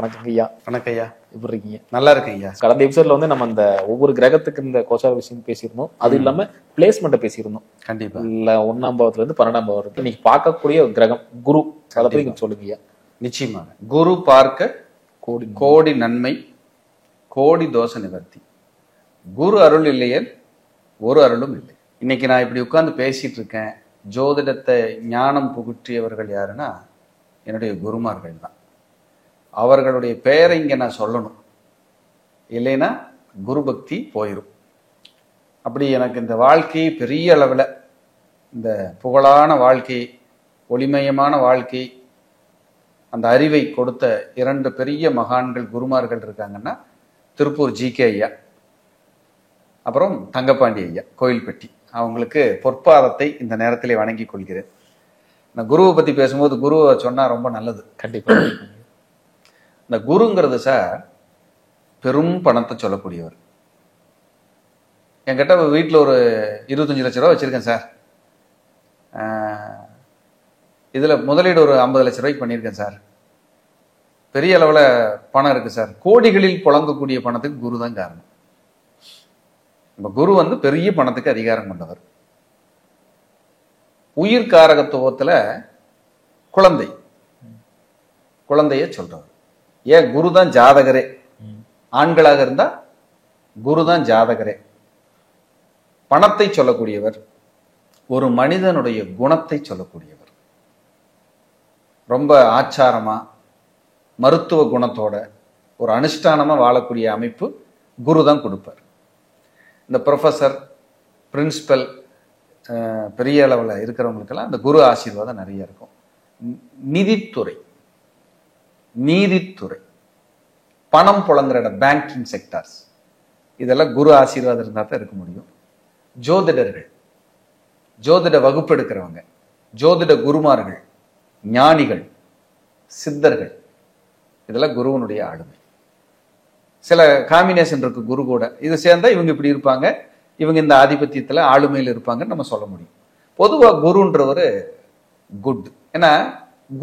வணக்கம் ஐயா. வணக்கம் ஐயா. எப்படி இருக்கீங்க? நல்லா இருக்கு ஐயா. கடந்த எபிசோட்ல வந்து நம்ம அந்த ஒவ்வொரு கிரகத்துக்கு இந்த கோச்சார விஷயம் பேசியிருந்தோம். அது இல்லாம பிளேஸ்மெண்ட்டை பேசியிருந்தோம். கண்டிப்பா. இல்ல 1ஆம் பாவத்துல இருந்து 12ஆம் பாவம் இருக்கு. இன்னைக்கு பார்க்கக்கூடிய ஒரு கிரகம் குரு. அதை பத்தி நீங்க சொல்லுங்க ஐயா. நிச்சயமாக. குரு பார்க்க கோடி கோடி நன்மை, கோடி தோஷ நிவர்த்தி. குரு அருள் இல்லையே ஒரு அருளும் இல்லை. இன்னைக்கு நான் இப்படி உட்கார்ந்து பேசிட்டு இருக்கேன். ஜோதிடத்தை ஞானம் புகுற்றியவர்கள் யாருன்னா என்னுடைய குருமார்கள் தான். அவர்களுடைய பெயரை இங்க நான் சொல்லணும், இல்லைன்னா குரு பக்தி போயிடும். அப்படி எனக்கு இந்த வாழ்க்கை பெரிய அளவில், இந்த புகழான வாழ்க்கை, ஒளிமயமான வாழ்க்கை, அந்த அறிவை கொடுத்த 2 பெரிய மகான்கள் குருமார்கள் இருக்காங்கன்னா திருப்பூர் ஜி.கே. ஐயா, அப்புறம் தங்கப்பாண்டி ஐயா கோயில்பட்டி. அவங்களுக்கு பொற்பாதத்தை இந்த நேரத்திலே வணங்கி கொள்கிறேன். நான் குருவை பத்தி பேசும்போது குருவை சொன்னா ரொம்ப நல்லது. கண்டிப்பா. இந்த குருங்கிறது சார் பெரும் பணத்தை சொல்லக்கூடியவர். என்கிட்ட வீட்டில் ஒரு 25 லட்ச ரூபா வச்சிருக்கேன் சார், இதுல முதலீடு ஒரு 50 லட்ச ரூபாய்க்கு பண்ணியிருக்கேன் சார், பெரிய அளவில் பணம் இருக்கு சார், கோடிகளில் புழங்கக்கூடிய பணத்துக்கு குரு தான் காரணம். நம்ம குரு வந்து பெரிய பணத்துக்கு அதிகாரம் கொண்டவர். உயிர் காரகத்துவத்துல குழந்தைய சொல்றவர். ஏன் குரு தான் ஜாதகரே. ஆண்களாக இருந்தா குரு தான் ஜாதகரே. பணத்தை சொல்லக்கூடியவர், ஒரு மனிதனுடைய குணத்தை சொல்லக்கூடியவர். ரொம்ப ஆச்சாரமா மருத்துவ குணத்தோட ஒரு அனுஷ்டானமா வாழக்கூடிய அமைப்பு குரு தான் கொடுப்பார். இந்த ப்ரொஃபஸர், பிரின்சிபல், பெரிய அளவில் இருக்கிறவங்களுக்கெல்லாம் அந்த குரு ஆசீர்வாதம் நிறைய இருக்கும். நீதித்துறை, பணம் புழங்குற இடம், பேங்கிங் செக்டார்ஸ், இதெல்லாம் குரு ஆசீர்வாதம் இருந்தால் தான் இருக்க முடியும். ஜோதிடர்கள், ஜோதிட வகுப்பு எடுக்கிறவங்க, ஜோதிட குருமார்கள், ஞானிகள், சித்தர்கள், இதெல்லாம் குருவனுடைய ஆளுமை. சில காம்பினேஷன் இருக்கு குரு கூட. இது சேர்ந்தா இவங்க இப்படி இருப்பாங்க, இவங்க இந்த ஆதிபத்தியத்தில் ஆளுமையில் இருப்பாங்கன்னு நம்ம சொல்ல முடியும். பொதுவாக குருன்றவர் குட். ஏன்னா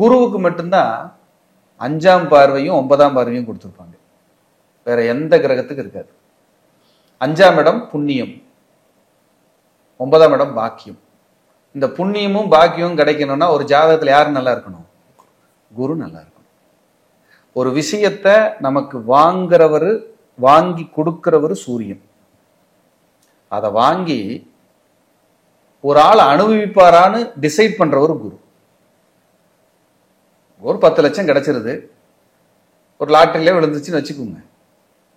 குருவுக்கு மட்டும்தான் 5ஆம் பார்வையும் 9ஆம் பார்வையும் கொடுத்துருப்பாங்க. வேற எந்த கிரகத்துக்கு இருக்காது. 5ஆம் இடம் புண்ணியம், 9ஆம் இடம் பாக்கியம். இந்த புண்ணியமும் பாக்கியமும் கிடைக்கணும்னா ஒரு ஜாதகத்தில் யார் நல்லா இருக்கணும்? குரு நல்லா இருக்கணும். ஒரு விஷயத்தை நமக்கு வாங்கி கொடுக்கிறவர் சூரியன். அதை வாங்கி ஒரு ஆள் அனுபவிப்பாரான்னு டிசைட் பண்றவர் குரு. ஒரு 10 லட்சம் கிடைச்சிருது, ஒரு லாட்டரியில விழுந்துச்சுன்னு வச்சுக்கோங்க.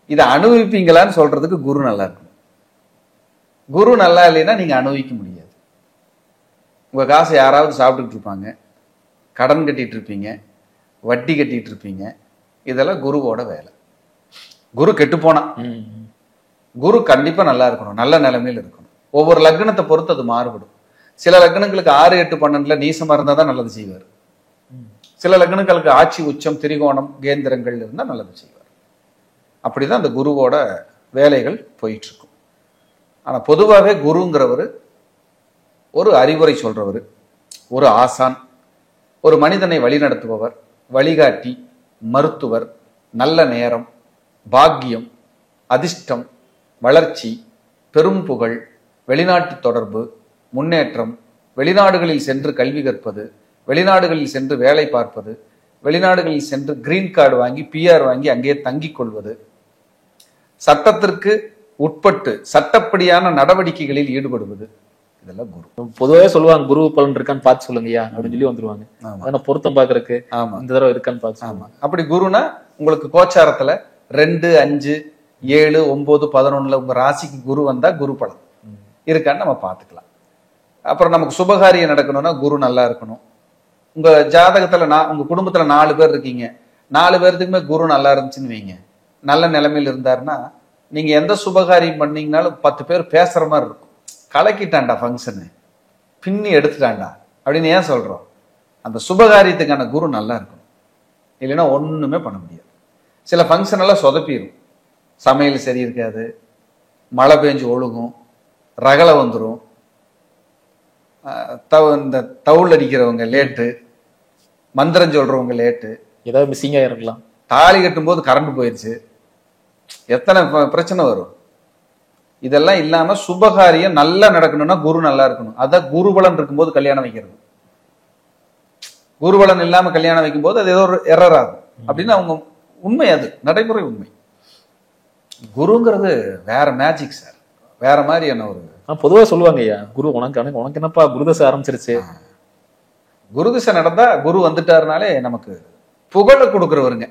இதை அனுபவிப்பீங்களான்னு சொல்றதுக்கு குரு நல்லா இருக்கணும். குரு நல்லா இல்லைன்னா நீங்க அனுபவிக்க முடியாது. உங்க காசை யாராவது சாப்பிட்டுட்டு இருப்பாங்க, கடன் கட்டிட்டு இருப்பீங்க, வட்டி கட்டிட்டு இருப்பீங்க. இதெல்லாம் குருவோட வேலை. குரு கெட்டு போனா, குரு கண்டிப்பா நல்லா இருக்கணும், நல்ல நிலைமையில் இருக்கணும். ஒவ்வொரு லக்னத்தை பொறுத்து அது மாறுபடும். சில லக்னங்களுக்கு 6, 8, 12 நீசமா இருந்தா தான் நல்லது செய்வார். சில லக்னங்களுக்கு ஆட்சி, உச்சம், திரிகோணம், கேந்திரங்கள் இருந்தால் நல்லது செய்வார். அப்படிதான் அந்த குருவோட வேலைகள் போயிட்டு இருக்கும். ஆனா பொதுவாகவே குருங்கிறவர் ஒரு அறிவுரை சொல்றவர், ஒரு ஆசான், ஒரு மனிதனை வழிநடத்துபவர், வழிகாட்டி, மருத்துவர், நல்ல நேரம், பாக்கியம், அதிர்ஷ்டம், வளர்ச்சி, பெரும் புகழ், வெளிநாட்டு தொடர்பு, முன்னேற்றம், வெளிநாடுகளில் சென்று கல்வி கற்பது, வெளிநாடுகளில் சென்று வேலை பார்ப்பது, வெளிநாடுகளில் சென்று கிரீன் கார்டு வாங்கி PR வாங்கி அங்கேயே தங்கிக் கொள்வது, சட்டத்திற்கு உட்பட்டு சட்டப்படியான நடவடிக்கைகளில் ஈடுபடுவது, இதெல்லாம் குரு. பொதுவாக சொல்லுவாங்க குரு பலன் இருக்கான்னு பார்த்து சொல்லுங்கய்யா அப்படின்னு சொல்லி வந்துருவாங்க. ஆனா பொருத்தம் பாக்குறதுக்கு இந்த தடவை இருக்கான்னு பார்த்து. ஆமா. அப்படி குருனா உங்களுக்கு கோச்சாரத்துல 2, 5, 7, 9, 11 உங்க ராசிக்கு குரு வந்தா குரு பலன் இருக்கான்னு நம்ம பார்த்துக்கலாம். அப்புறம் நமக்கு சுபகாரியம் நடக்கணும்னா குரு நல்லா இருக்கணும். உங்க ஜாதகத்துல உங்க குடும்பத்துல 4 பேர் இருக்கீங்க, 4 பேர்த்துக்குமே குரு நல்லா இருந்துச்சுன்னு வைங்க, நல்ல நிலைமையில் இருந்தாருன்னா நீங்க எந்த சுபகாரியம் பண்ணீங்கனாலும் 10 பேர் பேசுற மாதிரி இருக்கும். கலக்கிட்டான்டா ஃபங்க்ஷனு, பின்னி எடுத்துட்டான்டா அப்படின்னு ஏன் சொல்றோம்? அந்த சுபகாரியத்துக்கான குரு நல்லா இருக்கணும். இல்லைன்னா ஒண்ணுமே பண்ண முடியாது. சில ஃபங்க்ஷன் எல்லாம் சொதப்பிடும். சமையல் சரி இருக்காது, மழை பெஞ்சு ஒழுகும், ரகலை வந்துடும், இந்த தவுள் அடிக்கிறவங்க லேட்டு, மந்திரம் சொல்றவங்க லேட்டு, ஏதாவது மிஸ்ஸிங்கா இருக்கலாம். தாலி கட்டும் போது கரண்ட் போயிடுச்சு, எத்தனை பிரச்சனை வரும். இதெல்லாம் இல்லாம சுபகாரியம் நல்லா நடக்கணும்னா குரு நல்லா இருக்கணும். அதான் குருபலன் இருக்கும்போது கல்யாணம் வைக்கிறது. குருபலன் இல்லாம கல்யாணம் வைக்கும் போது அது ஏதோ ஒரு எரர் ஆகும் அப்படின்னு அவங்க உண்மை, அது நடைமுறை உண்மை. குருங்கிறது வேற மேஜிக் சார், வேற மாதிரியான ஒரு பொதுவா சொல்லுவாங்க ஐயா, குரு உனக்கு என்னப்பா குருதசை ஆரம்பிச்சிருச்சு. குருதிசை நடந்தா குரு வந்துட்டாருனாலே நமக்கு புகழ கொடுக்குறவருங்க.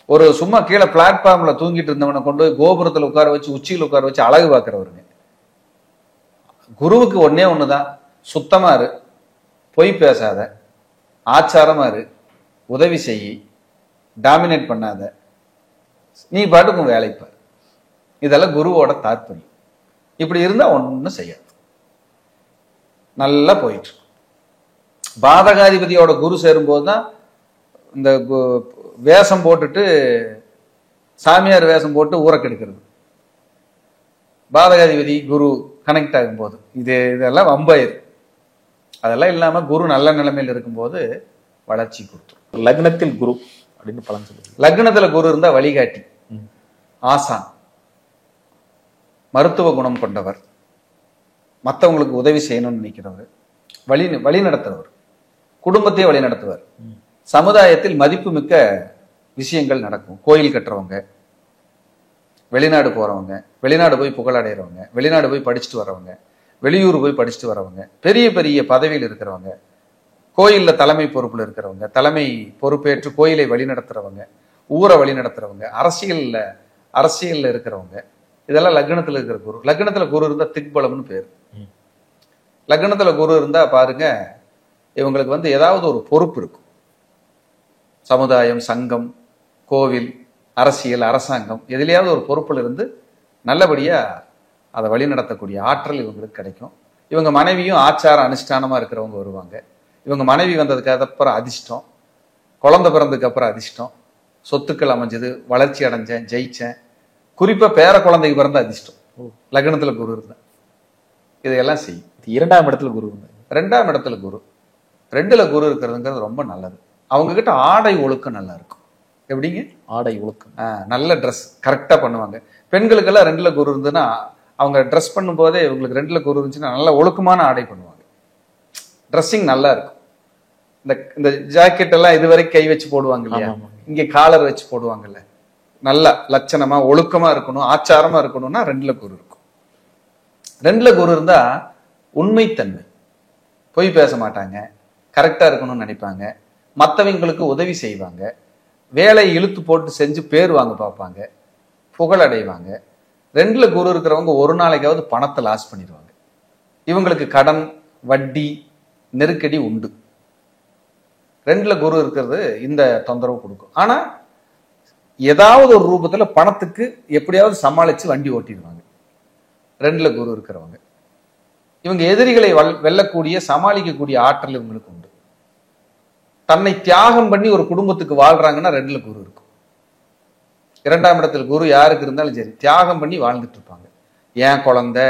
ஒரு சும்மா கீழே பிளாட்ஃபார்ம்ல தூங்கிட்டு இருந்தவனை கொண்டு போய் கோபுரத்துல உட்கார வச்சு உச்சியில் உட்கார வச்சு அழகு பார்க்கிறவருங்க. குருவுக்கு ஒன்னே ஒண்ணுதான், சுத்தமா இரு, பொய் பேசாத, ஆச்சாரமா இரு, உதவி செய்யி, டாமினேட் பண்ணாத, நீ பாட்டுக்கும் வேலைப்பார். இதெல்லாம் குருவோட தாற்பயம். இப்படி இருந்தா ஒன்னும் செய்யாது, நல்லா போயிட்டு. பாதகாதிபதியோட குரு சேரும்போது தான் இந்த வேஷம் போட்டுட்டு சாமியார் வேஷம் போட்டு ஊரை கெடுக்கிறது. பாதகாதிபதி குரு கனெக்ட் ஆகும் போது இதெல்லாம் வம்பாயிரு. அதெல்லாம் இல்லாம குரு நல்ல நிலைமையில் இருக்கும்போது வளர்ச்சி கொடுத்துரும். லக்னத்தில் குரு அப்படின்னு பலன் சொல்லுது. லக்னத்துல குரு இருந்தா வழிகாட்டி, ஆசான், மருத்துவ குணம் கொண்டவர், மற்றவங்களுக்கு உதவி செய்யணும்னு நினைக்கிறவர், வழி நடத்துறவர், குடும்பத்தையே வழி நடத்துவார். சமுதாயத்தில் மதிப்புமிக்க விஷயங்கள் நடக்கும். கோயில் கட்டுறவங்க, வெளிநாடு போறவங்க, வெளிநாடு போய் புகழடைகிறவங்க, வெளிநாடு போய் படிச்சுட்டு வரவங்க, வெளியூர் போய் படிச்சுட்டு வரவங்க, பெரிய பெரிய பதவியில் இருக்கிறவங்க, கோயில்ல தலைமை பொறுப்புல இருக்கிறவங்க, தலைமை பொறுப்பேற்று கோயிலை வழி நடத்துறவங்க, ஊரை வழி நடத்துறவங்க, அரசியல்ல இருக்கிறவங்க, இதெல்லாம் லக்னத்துல இருக்கிற குரு. லக்னத்துல குரு இருந்தா திக்பலம்னு பேரு. லக்னத்துல குரு இருந்தா பாருங்க, இவங்களுக்கு ஏதாவது ஒரு பொறுப்பு இருக்கும். சமுதாயம், சங்கம், கோவில், அரசியல், அரசாங்கம், எதிலையாவது ஒரு பொறுப்புல இருந்து நல்லபடியா அதை வழி நடத்தக்கூடிய ஆற்றல் இவங்களுக்கு கிடைக்கும். இவங்க மனைவியும் ஆச்சார அனுஷ்டானமா இருக்கிறவங்க வருவாங்க. இவங்க மனைவி வந்ததுக்கு அப்புறம் அதிர்ஷ்டம், குழந்தை பிறந்ததுக்கு அப்புறம் அதிர்ஷ்டம், சொத்துக்கள் அமைஞ்சது, வளர்ச்சி அடைஞ்சேன், ஜெயிச்சேன், குறிப்பா பேர குழந்தைக்கு பிறந்த அதிர்ஷ்டம் லக்னத்துல குரு இருந்தா இதையெல்லாம் செய்யும். இரண்டாம் இடத்துல குரு இருந்தா, ரெண்டாம் இடத்துல குரு, ரெண்டுல குரு இருக்கிறதுங்கிறது ரொம்ப நல்லது. அவங்க கிட்ட ஆடை ஒழுக்கம் நல்லா இருக்கும். எப்படிங்க? ஆடை ஒழுக்கம், நல்ல ட்ரெஸ் கரெக்டா பண்ணுவாங்க. பெண்களுக்கெல்லாம் ரெண்டுல குரு இருந்துன்னா அவங்க ட்ரெஸ் பண்ணும் போதே இவங்களுக்கு ரெண்டுல குரு இருந்துச்சுன்னா நல்ல ஒழுக்கமான ஆடை பண்ணுவாங்க. ட்ரெஸ்ஸிங் நல்லா இருக்கும். இந்த ஜாக்கெட் எல்லாம் இதுவரை கை வச்சு போடுவாங்க இல்லையா, இங்க காலர் வச்சு போடுவாங்கல்ல, நல்லா லட்சணமா ஒழுக்கமா இருக்கணும், ஆச்சாரமா இருக்கணும்னா ரெண்டுல குரு இருக்கும். ரெண்டுல குரு இருந்தா உண்மைத்தன்மை, பொய் பேச மாட்டாங்க, கரெக்டா இருக்கணும்னு நினைப்பாங்க, மற்றவங்களுக்கு உதவி செய்வாங்க, வேலையை இழுத்து போட்டு செஞ்சு பேர் வாங்க பார்ப்பாங்க, புகழ் அடைவாங்க. ரெண்டுல குரு இருக்கிறவங்க ஒரு நாளைக்காவது பணத்தை லாஸ் பண்ணிடுவாங்க. இவங்களுக்கு கடன், வட்டி, நெருக்கடி உண்டு. ரெண்டுல குரு இருக்கிறது இந்த தொந்தரவு கொடுக்கும். ஆனா ஏதாவது ஒரு ரூபத்துல பணத்துக்கு எப்படியாவது சமாளிச்சு வண்டி ஓட்டிடுவாங்க ரெண்டுல குரு இருக்கிறவங்க. இவங்க எதிரிகளை வெல்லக்கூடிய, சமாளிக்கக்கூடிய ஆற்றல் இவங்களுக்கு உண்டு. தன்னை தியாகம் பண்ணி ஒரு குடும்பத்துக்கு வாழ்றாங்கன்னா ரெண்டுல குரு இருக்கும். இரண்டாம் இடத்துல குரு யாருக்கு இருந்தாலும் சரி, தியாகம் பண்ணி வாழ்ந்துட்டு இருப்பாங்க. ஏன் குழந்தை,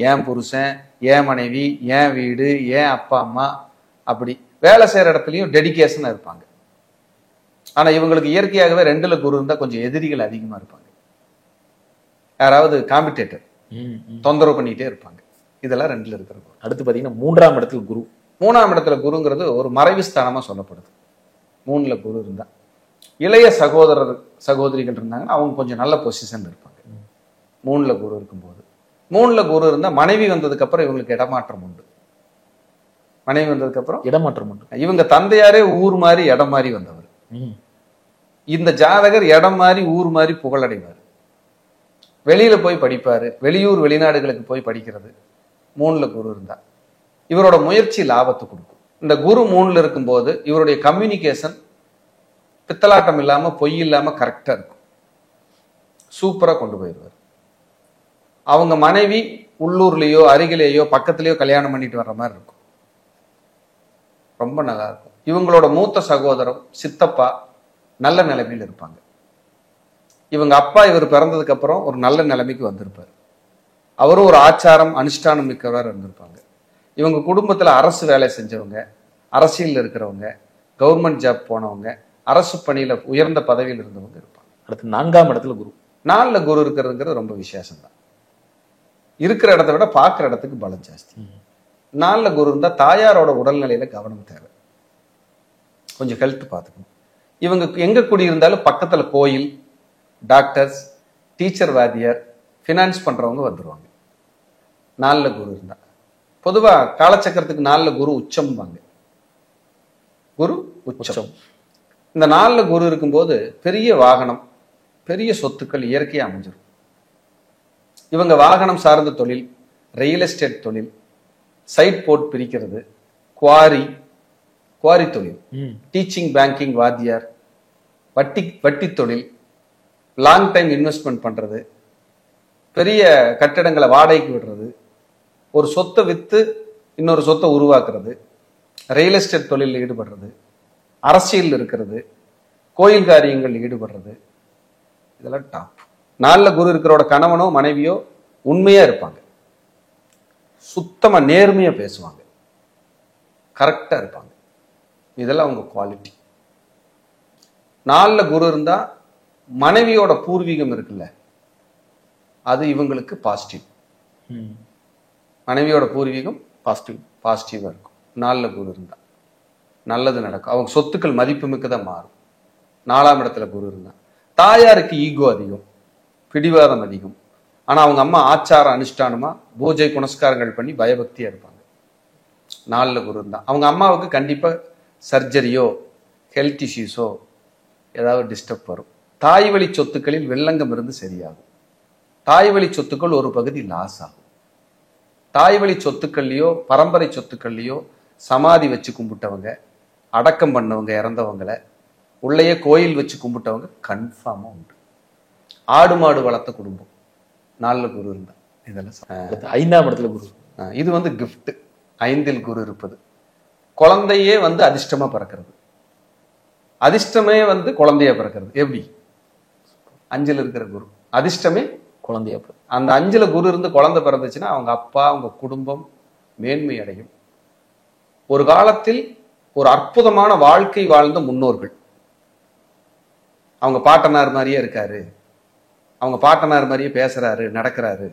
ஏன் புருஷன், ஏன் மனைவி, ஏன் வீடு, ஏன் அப்பா அம்மா, அப்படி வேலை செய்யற இடத்துலயும் டெடிகேஷனா இருப்பாங்க. ஆனா இவங்களுக்கு இயற்கையாகவே ரெண்டுல குரு இருந்தா கொஞ்சம் எதிரிகள் அதிகமா இருப்பாங்க. யாராவது காம்படிட்டர் தொந்தரவு பண்ணிட்டே இருப்பாங்க. இதெல்லாம் ரெண்டுல இருக்கிற குரு. அடுத்து பாத்தீங்கன்னா மூன்றாம் இடத்துல குரு. மூணாம் இடத்துல குருங்கிறது ஒரு மறைவு ஸ்தானமா சொல்லப்படுது. மூணுல குரு இருந்தா இளைய சகோதரிகள் இருந்தாங்கன்னா அவங்க கொஞ்சம் நல்ல பொசிஷன் இருப்பாங்க. மூணுல குரு இருக்கும்போது, மூணுல குரு இருந்தா மனைவி வந்ததுக்கு அப்புறம் இவங்களுக்கு இடமாற்றம் உண்டு. மனைவி வந்ததுக்கு அப்புறம் இடமாற்றம் உண்டு. இவங்க தந்தையாரே ஊர் மாதிரி இடம் மாதிரி வந்தவர். இந்த ஜாதகர் இடம் மாதிரி ஊர் மாதிரி புகழடைவார். வெளியில போய் படிப்பாரு, வெளியூர் வெளிநாடுகளுக்கு போய் படிக்கிறது மூணுல குரு இருந்தா. இவரோட முயற்சி லாபத்தை கொடுக்கும். இந்த குரு மூணுல இருக்கும்போது இவருடைய கம்யூனிகேஷன் பித்தலாட்டம் இல்லாம, பொய் இல்லாம கரெக்டா இருக்கும். சூப்பரா கொண்டு போயிடுவார். அவங்க மனைவி உள்ளூர்லயோ அருகிலேயோ பக்கத்திலேயோ கல்யாணம் பண்ணிட்டு வர்ற மாதிரி இருக்கும். ரொம்ப நல்லா இருக்கும். இவங்களோட மூத்த சகோதரம், சித்தப்பா நல்ல நிலைமையில் இருப்பாங்க. இவங்க அப்பா இவர் பிறந்ததுக்கு அப்புறம் ஒரு நல்ல நிலைமைக்கு வந்திருப்பார். அவரும் ஒரு ஆச்சாரம் அனுஷ்டானம் மிக்கவராக இருந்திருப்பாங்க. இவங்க குடும்பத்துல அரசு வேலை செஞ்சவங்க, அரசியல் இருக்கிறவங்க, கவர்மெண்ட் ஜாப் போனவங்க, அரசு பணியில உயர்ந்த பதவியில் இருந்தவங்க இருப்பாங்க. அடுத்து 4ஆம் இடத்துல குரு. 4ல குரு இருக்கிறதுங்கிறது ரொம்ப விசேஷம் தான். இருக்கிற இடத்த விட பார்க்குற இடத்துக்கு பலம் ஜாஸ்தி. 4ல குரு இருந்தா தாயாரோட உடல்நிலையில கவனம் தேவை. கொஞ்சம் ஹெல்த் பார்த்துக்கணும். இவங்க எங்க குடியிருந்தாலும் பக்கத்துல கோயில், டாக்டர்ஸ், டீச்சர், வாத்தியார், ஃபினான்ஸ் பண்றவங்க வந்துருவாங்க 4ல குரு இருந்தா. பொதுவா காலச்சக்கரத்துக்கு 4ல குரு உச்சம்பாங்க. குரு உச்சம். இந்த 4ல குரு இருக்கும்போது பெரிய வாகனம், பெரிய சொத்துக்கள் இயற்கையா அமைஞ்சிடும். இவங்க வாகனம் சார்ந்த தொழில், ரியல் எஸ்டேட் தொழில், சைட் போர்ட் பிரிக்கிறது, குவாரி தொழில், டீச்சிங், பேங்கிங், வாத்தியார், வட்டி தொழில், லாங் டைம் இன்வெஸ்ட்மெண்ட் பண்றது, பெரிய கட்டிடங்களை வாடகைக்கு விடுறது, ஒரு சொத்தை வித்து இன்னொரு சொத்தை உருவாக்குறது, ரியல் எஸ்டேட் தொழிலில் ஈடுபடுறது, அரசியல் இருக்கிறது, கோயில் காரியங்கள் ஈடுபடுறது, இதெல்லாம் டாப். 4ல குரு இருக்கிறோட கணவனோ மனைவியோ உண்மையா இருப்பாங்க, சுத்தமா நேர்மையா பேசுவாங்க, கரெக்டா இருப்பாங்க. இதெல்லாம் அவங்க குவாலிட்டி. 4ல குரு இருந்தா மனைவியோட பூர்வீகம் இருக்குல்ல, அது இவங்களுக்கு பாசிட்டிவ். மனைவியோட பூர்வீகம் பாசிட்டிவா இருக்கும். 4ல குரு இருந்தா நல்லது நடக்கும். அவங்க சொத்துக்கள் மதிப்பு மிக்கதா மாறும். 4ஆம் இடத்துல குரு இருந்தா தாயாருக்கு ஈகோ அதிகம், பிடிவாதம் அதிகம். ஆனா அவங்க அம்மா ஆச்சாரம் அனுஷ்டானமா பூஜை புனஸ்காரங்கள் பண்ணி பயபக்தியா இருப்பாங்க. 4ல குரு இருந்தா அவங்க அம்மாவுக்கு கண்டிப்பா சர்ஜரியோ ஹெல்த் இஷ்யூஸோ ஏதாவது டிஸ்டர்ப் வரும். தாய் வழி சொத்துக்களில் வெள்ளங்கம் இருந்து சரியாகும். தாய் வழி சொத்துக்கள் ஒரு பகுதி லாஸ் ஆகும். தாய் வழி சொத்துக்கள்லையோ பரம்பரை சொத்துக்கள்லையோ சமாதி வச்சு கும்பிட்டவங்க, அடக்கம் பண்ணவங்க, இறந்தவங்களை உள்ளேயே கோயில் வச்சு கும்பிட்டவங்க கன்ஃபார்மா உண்டு. ஆடு மாடு வளர்த்த குடும்பம் 4ல குரு இருந்தா இதெல்லாம். 5ஆம் இடத்துல குரு. இது வந்து கிஃப்ட். 5ல் குரு இருப்பது குழந்தையே வந்து அதிர்ஷ்டமா பிறக்கிறது, அதிர்ஷ்டமே வந்து குழந்தையா பிறக்கிறது. எப்படி? 5ல் இருக்கிற குரு அதிர்ஷ்டமே குழந்தையா. அந்த 5ல குரு இருந்து குழந்தை பிறந்துச்சுன்னா அவங்க அப்பா, அவங்க குடும்பம் மேன்மை அடையும். ஒரு காலத்தில் ஒரு அற்புதமான வாழ்க்கை வாழ்ந்த முன்னோர்கள், அவங்க பாட்டனார் மாதிரியே இருக்காரு, அவங்க பாட்டனார் மாதிரியே பேசுறாரு, நடக்கிறாரு,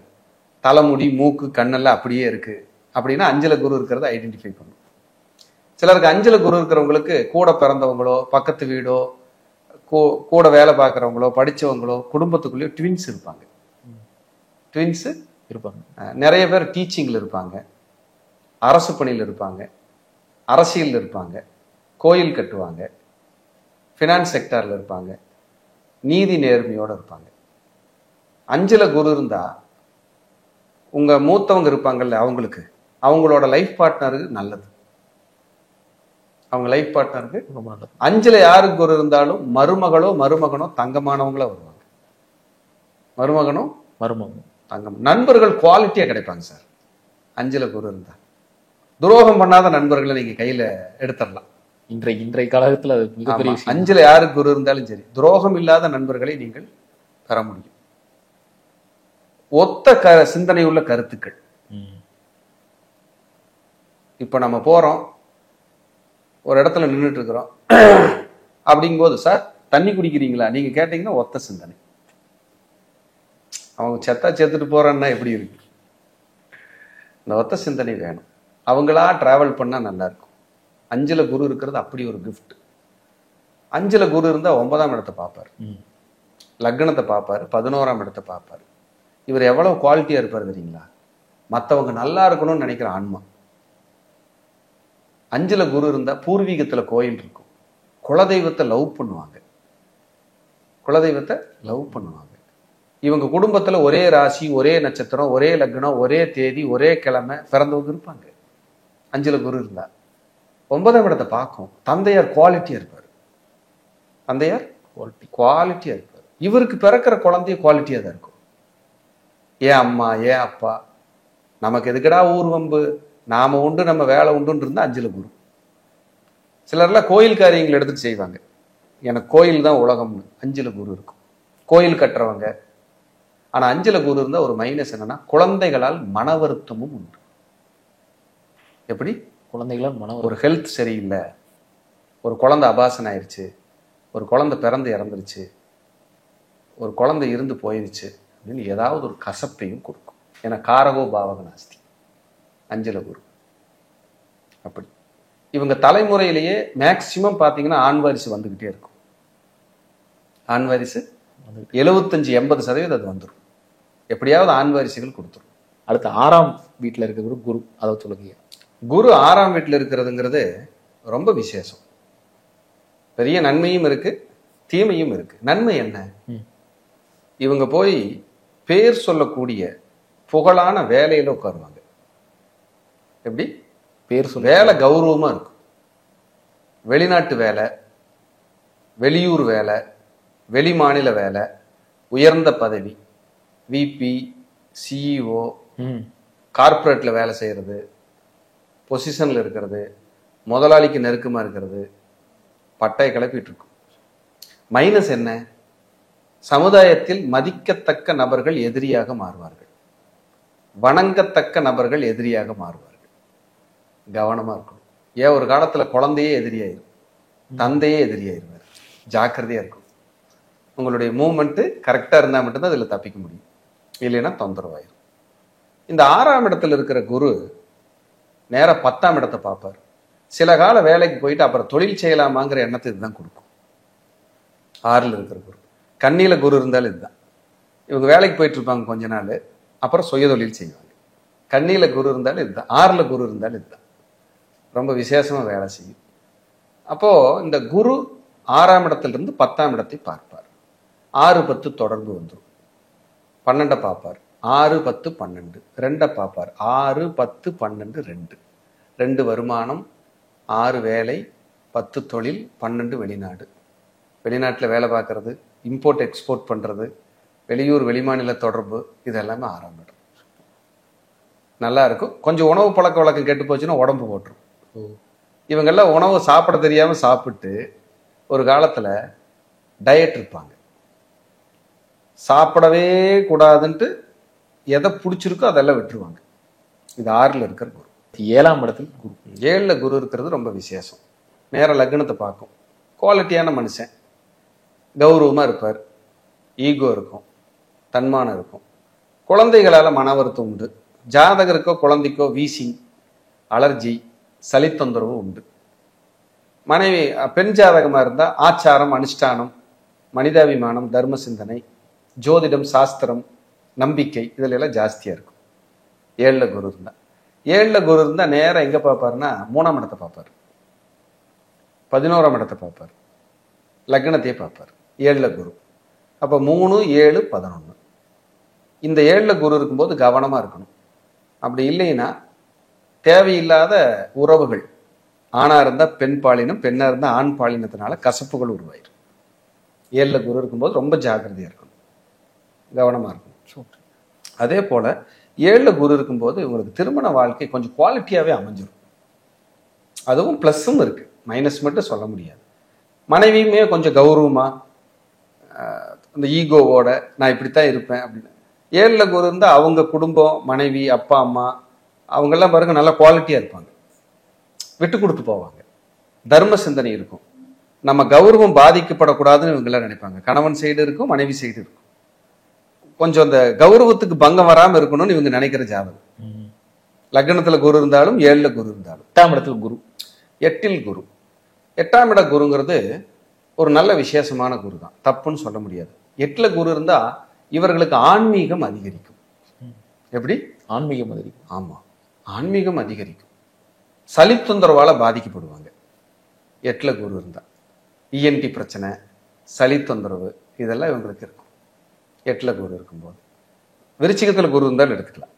தலைமுடி, மூக்கு, கண்ணெல்லாம் அப்படியே இருக்கு அப்படின்னா 5ல குரு இருக்கிறத ஐடென்டிஃபை பண்ணும். சிலருக்கு 5ல குரு இருக்கிறவங்களுக்கு கூட பிறந்தவங்களோ, பக்கத்து வீடோ, கூட வேலை பார்க்குறவங்களோ, படிச்சவங்களோ, குடும்பத்துக்குள்ளேயோ ட்வின்ஸ் இருப்பாங்க. ட்வின்ஸ் இருப்பாங்க. நிறைய பேர் டீச்சிங்ல இருப்பாங்க, அரசு பணியில் இருப்பாங்க, அரசியல் இருப்பாங்க, கோயில் கட்டுவாங்க, ஃபினான்ஸ் செக்டார்ல இருப்பாங்க, நீதி நேர்மையோட இருப்பாங்க. 5ல குரு இருந்தா உங்க மூத்தவங்க இருப்பாங்கல்ல, அவங்களுக்கு அவங்களோட லைஃப் பார்ட்னருக்கு நல்லது. அவங்க லைஃப் பார்ட்னருக்கு 5ல யாருக்கு குரு இருந்தாலும் மருமகளோ மருமகனோ தங்கமானவங்களா வருவாங்க. மருமகனோ தங்கம். நண்பர்கள் குவாலிட்டியா கிடைப்பாங்க சார் 5ல குரு இருந்தா. துரோகம் பண்ணாத நண்பர்களை நீங்க கையில எடுத்துடலாம். இன்றைய காலகட்டத்தில் 5ல யாருக்கு குரு இருந்தாலும் சரி, துரோகம் இல்லாத நண்பர்களை நீங்கள் பெற முடியும். ஒத்த சிந்தனை உள்ள கருத்துக்கள். இப்ப நம்ம போறோம், ஒரு இடத்துல நின்றுட்டு இருக்கிறோம், அப்படிங்கும்போது சார் தண்ணி குடிக்கிறீங்களா நீங்க கேட்டீங்கன்னா ஒத்த சிந்தனை. அவங்க செத்துட்டு போறான்னா எப்படி இருக்கு? இந்த ஒத்த சிந்தனை வேணும். அவங்களா டிராவல் பண்ணா நல்லா இருக்கும். 5ல குரு இருக்கிறது அப்படி ஒரு கிஃப்ட். 5ல குரு இருந்தா 9ஆம் இடத்தை பார்ப்பாரு, லக்னத்தை பார்ப்பாரு, 11ஆம் இடத்தை பார்ப்பாரு. இவர் எவ்வளவு குவாலிட்டியா இருப்பாரு தெரியுங்களா? மற்றவங்க நல்லா இருக்கணும்னு நினைக்கிற ஆன்மா. 5ல குரு இருந்தா பூர்வீகத்துல கோயில் இருக்கும், குலதெய்வத்தை லவ் பண்ணுவாங்க, குலதெய்வத்தை லவ் பண்ணுவாங்க. இவங்க குடும்பத்துல ஒரே ராசி, ஒரே நட்சத்திரம், ஒரே லக்னம், ஒரே தேதி, ஒரே கிழமை பிறந்தவங்க இருப்பாங்க. 5ல குரு இருந்தா 9ஆம் இடத்தை பார்க்கும். தந்தையார் குவாலிட்டியா இருப்பார், தந்தையார் குவாலிட்டியா இருப்பார். இவருக்கு பிறக்கிற குழந்தைய குவாலிட்டியா தான் இருக்கும். ஏன் அம்மா, ஏன் அப்பா, நமக்கு எதுக்கடா ஊர்வம்பு, நாம உண்டு நம்ம வேலை உண்டுன்னு இருந்தா 5ல குரு. சிலர்லாம் கோயில் காரியங்கள் எடுத்துட்டு செய்வாங்க, எனக்கு கோயில் தான் உலகம்னு. 5ல குரு இருக்கும். கோயில் கட்டுறவங்க. ஆனா 5ல குரு இருந்தா ஒரு மைனஸ் என்னன்னா, குழந்தைகளால் மன வருத்தமும் உண்டு. எப்படி? குழந்தைகளால் ஒரு ஹெல்த் சரியில்லை, ஒரு குழந்தை அபாசன் ஆயிடுச்சு, ஒரு குழந்தை பிறந்து இறந்துருச்சு, ஒரு குழந்தை இருந்து போயிடுச்சு அப்படின்னு ஏதாவது ஒரு கசப்பையும் கொடுக்கும். ஏன்னா காரகோ பாவக நாஸ்தி, அஞ்சல குரு. அப்படி இவங்க தலைமுறையிலேயே மேக்சிமம் பார்த்தீங்கன்னா ஆண் வாரிசு வந்துகிட்டே இருக்கும். ஆண் வாரிசு 75-80% அது வந்துடும். எப்படியாவது ஆண் வாரிசுகள் கொடுத்துரும். அடுத்து 6ஆம் வீட்டுல இருக்கிற குரு, அதை சொல்லுங்க. குரு 6ஆம் வீட்டுல இருக்கிறதுங்கிறது ரொம்ப விசேஷம். பெரிய நன்மையும் இருக்கு, தீமையும் இருக்கு. நன்மை என்ன? இவங்க போய் பேர் சொல்லக்கூடிய புகழான வேலையில உட்காருவாங்க. எப்படி? பேர் சொல்ல வேலை கௌரவமா இருக்கும். வெளிநாட்டு வேலை, வெளியூர் வேலை, வெளி மாநில வேலை, உயர்ந்த பதவி, விபி, சிஇஓ, கார்பரேட்ல வேலை செய்யறது, பொசிஷன்ல இருக்கிறது, முதலாளிக்கு நெருக்கமா இருக்கிறது, பட்டையை கிளப்பிட்டு இருக்கும். மைனஸ் என்ன? சமுதாயத்தில் மதிக்கத்தக்க நபர்கள் எதிரியாக மாறுவார்கள், வணங்கத்தக்க நபர்கள் எதிரியாக மாறுவார்கள். கவனமா இருக்கணும். ஏன் ஒரு காலத்துல குழந்தையே எதிரியாயிரும், தந்தையே எதிரியாயிருவார். ஜாக்கிரதையா இருக்கும். உங்களுடைய மூவ்மெண்ட் கரெக்டா இருந்தா மட்டும்தான் அதுல தப்பிக்க முடியும், இல்லைன்னா தொந்தரவாயிரும். இந்த 6ஆம் இடத்துல இருக்கிற குரு நேரா 10ஆம் இடத்தை பார்ப்பார். சில கால வேலைக்கு போயிட்டு அப்புறம் தொழில் செய்யலாமாங்கிற எண்ணத்தை இதுதான் கொடுக்கும். 6ல் இருக்கிற குரு. கண்ணியில குரு இருந்தாலும் இதுதான். இவங்க வேலைக்கு போயிட்டு இருப்பாங்க கொஞ்ச நாள், அப்புறம் சுய தொழில் செய்வாங்க. கண்ணியில குரு இருந்தாலும் இதுதான், 6ல் குரு இருந்தாலும் இதுதான். ரொம்ப விசேஷமா வேலை செய்யும். அப்போ இந்த குரு 6ஆம் இடத்திலிருந்து 10ஆம் இடத்தை பார்ப்பார். 6-10 தொடர்பு வந்துடும். 12 பார்ப்பார். 6-10 12 2 பார்ப்பார். 6-10 12 2 2 வருமானம், 6 வேலை, 10 தொழில், 12 வெளிநாடு. வெளிநாட்டில் வேலை பார்க்கறது, இம்போர்ட் எக்ஸ்போர்ட் பண்றது, வெளியூர் வெளிமாநில தொடர்பு, இது எல்லாமே 6ஆம் இடம். நல்லா இருக்கும். கொஞ்சம் உணவு பழக்க வழக்கம் கெட்டு போச்சுன்னா உடம்பு போட்டுரும். இவங்கெல்லாம் உணவு சாப்பிட தெரியாம சாப்பிட்டு ஒரு காலத்துல டயட் இருப்பாங்க. சாப்பிடவே கூடாதுன்ட்டு எதை பிடிச்சிருக்கோ அதெல்லாம் விட்டுருவாங்க. இது 6ல் இருக்கிற குரு. 7ஆம் இடத்துல குரு. 7ல் குரு இருக்கிறது ரொம்ப விசேஷம். நேர லக்னத்தை பார்க்கும். குவாலிட்டியான மனுஷன், கௌரவமா இருப்பார், ஈகோ இருக்கும், தன்மானம் இருக்கும். குழந்தைகளால மன வருத்தம் உண்டு. ஜாதகருக்கோ குழந்தைக்கோ வீசிங், அலர்ஜி, சளி தொந்தரவு உண்டு. மனைவி பெண் ஜாதகமா இருந்தா ஆச்சாரம், அனுஷ்டானம், மனிதாபிமானம், தர்ம சிந்தனை, ஜோதிடம், சாஸ்திரம், நம்பிக்கை, இதுல எல்லாம் ஜாஸ்தியா இருக்கும். 7ல் குரு இருந்தா. 7ல் குரு இருந்தா நேரம் எங்க பார்ப்பாருன்னா 3ஆம் இடத்தை பார்ப்பாரு, 11ஆம் இடத்தை பார்ப்பார், லக்னத்தையே பார்ப்பார். 7ல் குரு. அப்ப 3, 7, 11. இந்த 7ல் குரு இருக்கும்போது கவனமா இருக்கணும். அப்படி இல்லைன்னா தேவையில்லாத உறவுகள், ஆணா இருந்தா பெண் பாலினம், பெண்ணா இருந்தா ஆண் பாலினத்தினால கசப்புகள் உருவாயிரும். 7ல் குரு இருக்கும்போது ரொம்ப ஜாக்கிரதையா இருக்கணும், கவனமா இருக்கணும். அதே போல 7ல் குரு இருக்கும்போது இவங்களுக்கு திருமண வாழ்க்கை கொஞ்சம் குவாலிட்டியாவே அமைஞ்சிடும். அதுவும் பிளஸ்ஸும் இருக்கு, மைனஸ் மட்டும் சொல்ல முடியாது. மனைவியுமே கொஞ்சம் கௌரவமா, இந்த ஈகோவோட நான் இப்படித்தான் இருப்பேன் அப்படின்னு. 7ல் குரு இருந்தா அவங்க குடும்பம், மனைவி, அப்பா அம்மா, அவங்கெல்லாம் பாருங்க நல்லா குவாலிட்டியா இருப்பாங்க, விட்டு கொடுத்து போவாங்க, தர்ம சிந்தனை இருக்கும். நம்ம கௌரவம் பாதிக்கப்படக்கூடாதுன்னு இவங்கெல்லாம் நினைப்பாங்க. கணவன் சைடு இருக்கும், மனைவி சைடு இருக்கும். கொஞ்சம் அந்த கௌரவத்துக்கு பங்கம் வராம இருக்கணும்னு இவங்க நினைக்கிற ஜாதகம். லக்னத்துல குரு இருந்தாலும் 7ல் குரு இருந்தாலும். 8ஆம் இடத்துல குரு. 8ல் குரு. 8ஆம் இட குருங்கிறது ஒரு நல்ல விசேஷமான குரு தான், தப்புன்னு சொல்ல முடியாது. 8ல் குரு இருந்தா இவர்களுக்கு ஆன்மீகம் அதிகரிக்கும். எப்படி? ஆன்மீகம் அதிகரிக்கும். ஆமா, ஆன்மீகம் அதிகரிக்கும். சளி தொந்தரவால பாதிக்கப்படுவாங்க 8ல் குரு இருந்தா. இஎன்டி பிரச்சனை, சளி தொந்தரவு, இதெல்லாம் இவங்களுக்கு இருக்கும் 8ல் குரு இருக்கும்போது. விருச்சிகத்துல குரு இருந்தாலும் எடுத்துக்கலாம்.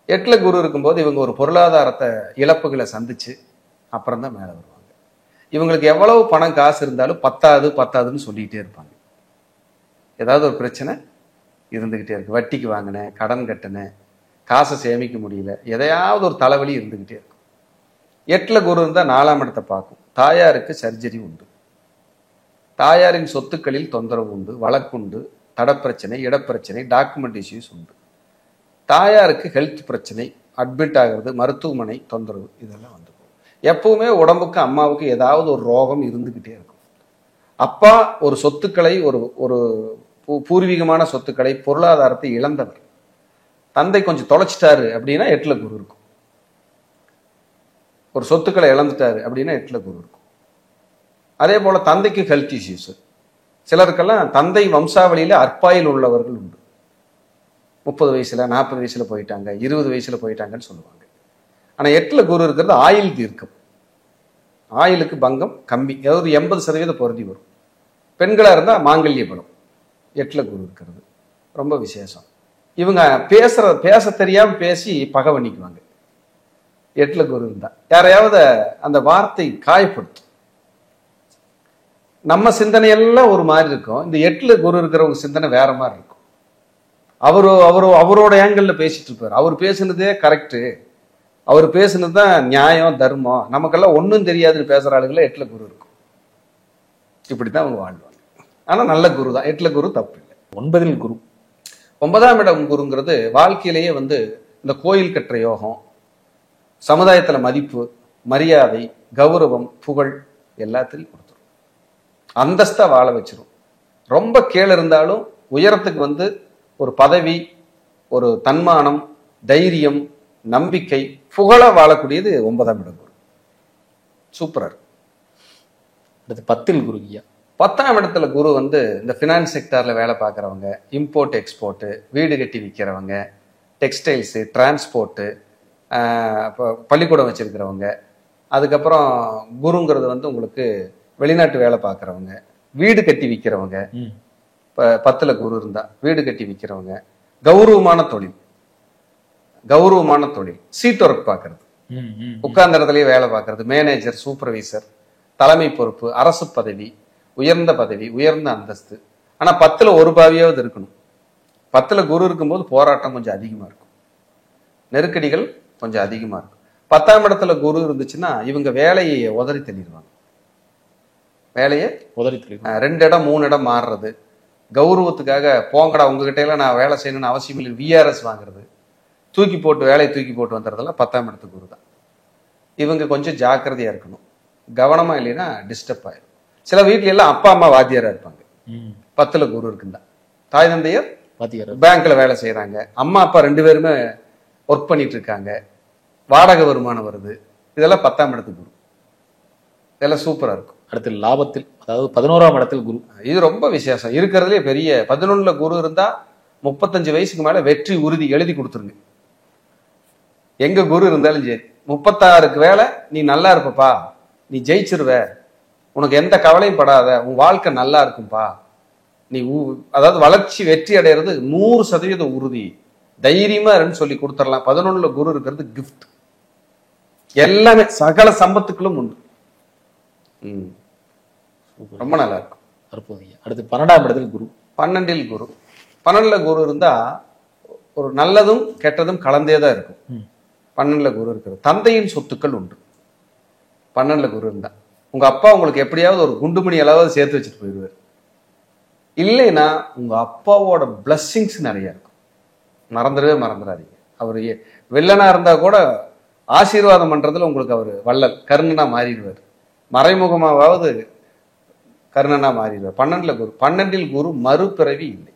8ல் குரு இருக்கும்போது இவங்க ஒரு பொருளாதாரத்தை இழப்புகளை சந்திச்சு அப்புறம் தான் மேல வருவாங்க. இவங்களுக்கு எவ்வளவு பணம் காசு இருந்தாலும் பத்தாதுன்னு சொல்லிக்கிட்டே இருப்பாங்க. ஏதாவது ஒரு பிரச்சனை இருந்துகிட்டே இருக்கு. வட்டிக்கு வாங்கினேன், கடன் கட்டினேன், காசை சேமிக்க முடியல, எதையாவது ஒரு தலைவலி இருந்துகிட்டே இருக்கும். 8ல் குரு இருந்தா 4ஆம் இடத்தை பார்க்கும். தாயாருக்கு சர்ஜரி உண்டு, தாயாரின் சொத்துக்களில் தொந்தரவு உண்டு, வழக்குண்டு, தடப்பிரச்சனை, இடப்பிரச்சனை, டாக்குமெண்ட் இஷ்யூஸ் உண்டு. தாயாருக்கு ஹெல்த் பிரச்சனை, அட்மிட் ஆகிறது, மருத்துவமனை தொந்தரவு, இதெல்லாம் வந்து எப்பவுமே உடம்புக்கு அம்மாவுக்கு ஏதாவது ஒரு ரோகம் இருந்துகிட்டே இருக்கும். அப்பா ஒரு சொத்துக்களை ஒரு ஒரு பூர்வீகமான சொத்துக்களை பொருளாதாரத்தை இழந்தவர். தந்தை கொஞ்சம் தொலைச்சிட்டாரு அப்படின்னா 8ல குரு இருக்கும். ஒரு சொத்துக்களை இழந்துட்டாரு அப்படின்னா 8ல குரு இருக்கும். அதே போல தந்தைக்கு ஹெல்த் இஷ்யூஸ். சிலருக்கெல்லாம் தந்தை வம்சாவளியில அற்பாயில் உள்ளவர்கள் உண்டு. 30 வயசுல 40 வயசுல போயிட்டாங்க, 20 வயசுல போயிட்டாங்கன்னு சொல்லுவாங்க. ஆனா 8ல குரு இருக்கிறது ஆயில் தீர்க்கம். ஆயிலுக்கு பங்கம் கம்மி, ஏதாவது ஒரு 80% பொருந்தி வரும். பெண்களா இருந்தா மாங்கல்ய பலம். 8ல குரு இருக்கிறது ரொம்ப விசேஷம். இவங்க பேச தெரியாம பேசி பகை பண்ணிக்குவாங்க. 8ல குரு இருந்தா யாரையாவது அந்த வார்த்தை காயப்படுத்தும். நம்ம சிந்தனை எல்லாம் ஒரு மாதிரி இருக்கும். இந்த 8ல குரு இருக்கிறவங்க சிந்தனை வேற மாதிரி இருக்கும். அவரோட ஏங்கல்ல பேசிட்டு இருப்பாரு. அவர் பேசுனதே கரெக்டு, அவர் பேசுனதுதான் நியாயம் தர்மம். நமக்கெல்லாம் ஒன்றும் தெரியாதுன்னு பேசுற ஆளுகளை 8ல குரு இருக்கும். இப்படித்தான் அவங்க வாழ்வாங்க. ஆனா நல்ல குரு தான். 8ல குரு தப்பு இல்லை. 9ல் குரு. 9ஆம் இடம் குருங்கிறது வாழ்க்கையிலேயே இந்த கோயில் கட்டுற யோகம், சமுதாயத்துல மதிப்பு, மரியாதை, கௌரவம், புகழ் எல்லாத்திலையும் கொடுத்துரும். அந்தஸ்தா வாழ வச்சிரும். ரொம்ப கீழே இருந்தாலும் உயரத்துக்கு ஒரு பதவி, ஒரு தன்மானம், தைரியம், நம்பிக்கை, புகழ வாழக்கூடியது 9ஆம் இடம் குரு. சூப்பரா இருக்கு. அடுத்து 10ல் குரு ஐயா. 10ஆம் இடத்துல குரு இந்த ஃபினான்ஸ் செக்டார்ல வேலை பார்க்குறவங்க, இம்போர்ட் எக்ஸ்போர்ட்டு, வீடு கட்டி விற்கிறவங்க, டெக்ஸ்டைல்ஸு, டிரான்ஸ்போர்ட்டு, பள்ளிக்கூடம் வச்சிருக்கிறவங்க, அதுக்கப்புறம் குருங்கிறது உங்களுக்கு வெளிநாட்டு வேலை பார்க்குறவங்க, வீடு கட்டி விற்கிறவங்க. இப்போ 10ல குரு இருந்தா வீடு கட்டி விற்கிறவங்க, கௌரவமான தொழில், சீட் ஒர்க் பார்க்கறது, உட்கார்ந்த இடத்துலயே வேலை பார்க்கறது, மேனேஜர், சூப்பர்வைசர், தலைமை பொறுப்பு, அரசு பதவி, உயர்ந்த பதவி, உயர்ந்த அந்தஸ்து. ஆனா 10ல ஒரு பாவியாவது இருக்கணும். 10ல குரு இருக்கும்போது போராட்டம் கொஞ்சம் அதிகமா இருக்கும், நெருக்கடிகள் கொஞ்சம் அதிகமா இருக்கும். 10ஆம் இடத்துல குரு இருந்துச்சுன்னா இவங்க வேலையை உதறி தள்ளிடுவாங்க. வேலையை உதறி தள்ளி 2 இடம் 3 இடம் மாறுறது, கௌரவத்துக்காக போங்கடா உங்ககிட்ட எல்லாம் நான் வேலை செய்யணும்னு அவசியம் இல்லை, விஆர்எஸ் வாங்குறது, வேலையை தூக்கி போட்டு வந்துடுறதெல்லாம் 10ஆம் இடத்து குரு தான். இவங்க கொஞ்சம் ஜாக்கிரதையா இருக்கணும். கவனமா இல்லைன்னா டிஸ்டர்ப் ஆயிடும். சில வீட்டுல எல்லாம் அப்பா அம்மா வாத்தியாரா இருப்பாங்க. 10ல குரு இருக்குந்தா. தாய் தந்தையர் பேங்க்ல வேலை செய்யறாங்க, அம்மா அப்பா 2 பேருமே ஒர்க் பண்ணிட்டு இருக்காங்க, வாடகை வருமானம் வருது. இதெல்லாம் 10ஆம் இடத்து குரு. இதெல்லாம் சூப்பரா இருக்கும். அடுத்து லாபத்தில், அதாவது 11ஆம் இடத்தில் குரு. இது ரொம்ப விசேஷம். இருக்கிறதுலே பெரிய 11ல குரு இருந்தா 35 வயசுக்கு மேல வெற்றி உறுதி எழுதி கொடுத்துருங்க. எங்க குரு இருந்தாலும் சரி, 36க்கு வேலை நீ நல்லா இருப்பப்பா, நீ ஜெயிச்சிருவ, உனக்கு எந்த கவலையும் படாத, உன் வாழ்க்கை நல்லா இருக்கும்பா, நீ அதாவது வளர்ச்சி வெற்றி அடைகிறது 100% உறுதி, தைரியமா இருன்னு சொல்லி கொடுத்துடலாம். 11ல குரு இருக்கிறது கிஃப்ட். எல்லாமே சகல சம்பத்துக்களும் உண்டு. ரொம்ப நல்லா இருக்கும். அடுத்து 12ஆம் இடத்தில் குரு. 12ல் குரு. 12ல குரு இருந்தா ஒரு நல்லதும் கெட்டதும் கலந்தேதான் இருக்கும். 12ல குரு இருக்கிறது. தந்தையின் சொத்துக்கள் உண்டு 12ல குரு இருந்தா. உங்க அப்பா உங்களுக்கு எப்படியாவது ஒரு குண்டுமணி அளவாவது சேர்த்து வச்சுட்டு போயிடுவார். இல்லைன்னா உங்க அப்பாவோட பிளஸ்ஸிங்ஸ் நிறைய இருக்கும். மறந்துடாதீங்க. அவர் வில்லனா இருந்தா கூட ஆசீர்வாதம் பண்றதுல உங்களுக்கு அவர் வள்ளல் கர்ணனா மாறிடுவார். மறைமுகமாவது கர்ணனா மாறிடுவார். 12ல குரு. 12ல் குரு மறுபிறவி இல்லை.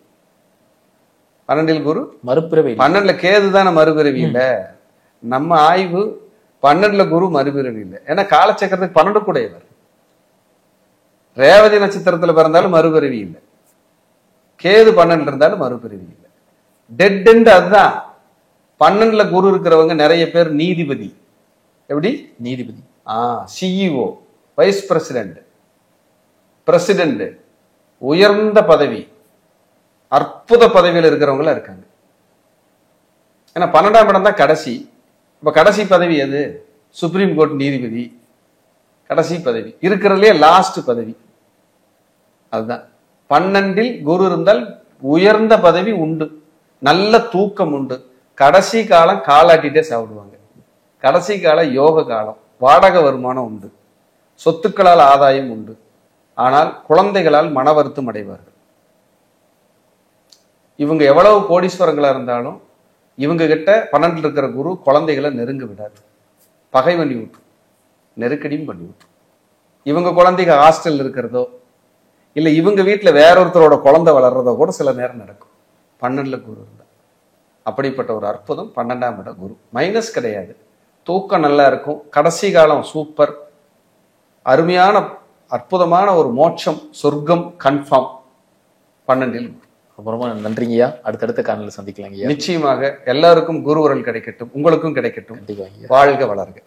12ல் குரு மறுபிறவி. 12ல கேது தானே மறுபிறவி இல்லை. நம்ம ஆய்வு 12ல குரு மறுபிறவி இல்லை. ஏன்னா காலச்சக்கரத்துக்கு 12 கூடையவர். ரேவதி நட்சத்திரத்துல பிறந்தாலும் மறுபிறவி இல்லை. கேது 12ல இருந்தாலும் மறுபிறவி இல்லை. Dead end. அதுதான் 12ல குரு இருக்கிறவங்க நிறைய பேர் நீதிபதி. எப்படி நீதிபதி? சிஇஓ, வைஸ் பிரசிடென்ட், பிரசிடென்ட், உயர்ந்த பதவி, அற்புத பதவியில் இருக்கிறவங்களா இருக்காங்க. ஏன்னா 12ஆம் இடம் தான் கடைசி. இப்ப கடைசி பதவி எது? சுப்ரீம் கோர்ட் நீதிபதி. கடைசி பதவி இருக்கிறதுலே லாஸ்ட் பதவி அதுதான். 12ல் குரு இருந்தால் உயர்ந்த பதவி உண்டு, நல்ல தூக்கம் உண்டு, கடைசி காலம் காலாட்டிட்டே சாப்பிடுவாங்க, கடைசி காலம் யோக காலம், வாடகை வருமானம் உண்டு, சொத்துக்களால் ஆதாயம் உண்டு. ஆனால் குழந்தைகளால் மன வருத்தம் அடைவார்கள். இவங்க எவ்வளவு கோடீஸ்வரங்களா இருந்தாலும் இவங்க கிட்ட 12ல் இருக்கிற குரு குழந்தைகளை நெருங்க விடாது, பகை பண்ணி விட்டு, நெருக்கடியும் பண்ணி விட்டு. இவங்க குழந்தைங்க ஹாஸ்டல் இருக்கிறதோ இல்ல இவங்க வீட்டுல வேற ஒருத்தரோட குழந்தை வளர்றத கூட சில நேரம் நடக்கும் 12ல குரு இருந்தா. அப்படிப்பட்ட ஒரு அற்புதம் 12ஆம் இட குரு. மைனஸ் கிடையாது, தூக்கம் நல்லா இருக்கும், கடைசி காலம் சூப்பர், அருமையான அற்புதமான ஒரு மோட்சம் சொர்க்கம் கன்ஃபார்ம் 12ல். அப்புறமா நன்றிங்கய்யா, அடுத்தடுத்த காணொலியில் சந்திக்கலாங்கய்யா. நிச்சயமாக எல்லாருக்கும் குருவருள் கிடைக்கட்டும், உங்களுக்கும் கிடைக்கட்டும். கண்டிப்பாங்க. வாழ்க வளர்க.